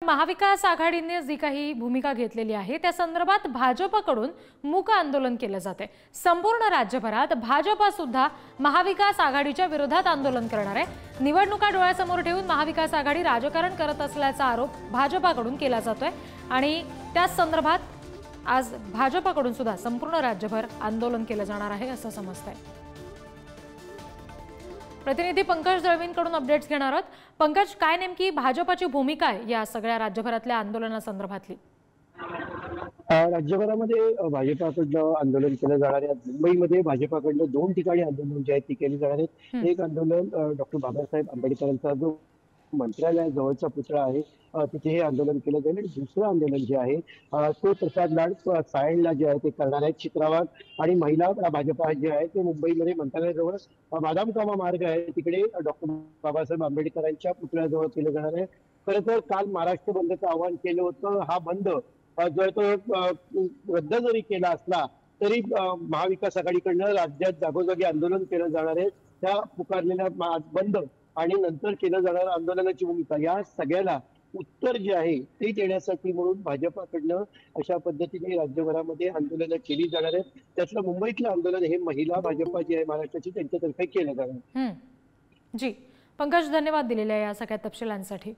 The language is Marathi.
महाविकास आघाडीने जी काही भूमिका घेतलेली आहे त्या संदर्भात भाजपकडून मूक आंदोलन केले जाते। संपूर्ण राज्यभरात भाजप सुद्धा महाविकास आघाडीच्या विरोधात आंदोलन करणार आहे। निवडणुका डोळ्यासमोर ठेवून महाविकास आघाडी राजकारण करत असल्याचा आरोप भाजपकडून केला जातोय आणि त्या संदर्भात आज भाजपकडून सुद्धा संपूर्ण राज्यभर आंदोलन केले जाणार आहे असं समजतंय। प्रतिनिधी पंकज दळवींकडून अपडेट्स घेणार आहोत। पंकज, काय नेमकी भाजपची भूमिका आहे या सगळ्या राज्यभरातल्या आंदोलनासंदर्भातली? राज्यभरामध्ये भाजपाकडनं आंदोलन केलं जाणार आहे। मुंबईमध्ये भाजपाकडनं 2 ठिकाणी आंदोलन जे आहे ती केली जाणार आहेत। एक आंदोलन डॉक्टर बाबासाहेब आंबेडकरांचा जो मंत्रालयाजवळचा पुतळा आहे तिथे हे आंदोलन केलं जाईल आणि दुसरं आंदोलन जे आहे तो प्रसाद लाड सायणला जे आहे ते करणार आहेत। चित्रावाग आणि महिला भाजपा जे आहे ते मुंबईमध्ये मंत्रालयाजवळ बादामकामा मार्ग आहे तिकडे डॉक्टर बाबासाहेब आंबेडकरांच्या पुतळ्याजवळ केलं जाणार आहे। खरं तर काल महाराष्ट्र बंदचं आवाहन केलं होतं। हा बंद जर तो रद्द जरी केला असला तरी महाविकास आघाडीकडनं राज्यात जागोजागी आंदोलन केलं जाणार आहे। त्या पुकारलेल्या बंद आणि नंतर केलं जाणारं आंदोलनाची भूमिका या सगळ्याला उत्तर जे आहे ते देण्यासाठी म्हणून भाजपाकडनं अशा पद्धतीने राज्यभरामध्ये आंदोलनं केली जाणार आहेत। त्यातलं मुंबईतलं आंदोलन हे महिला भाजपा जी आहे महाराष्ट्राची त्यांच्यातर्फे केलं जाणार आहे। जी पंकज, धन्यवाद दिलेल्या या सगळ्या तपशिलांसाठी।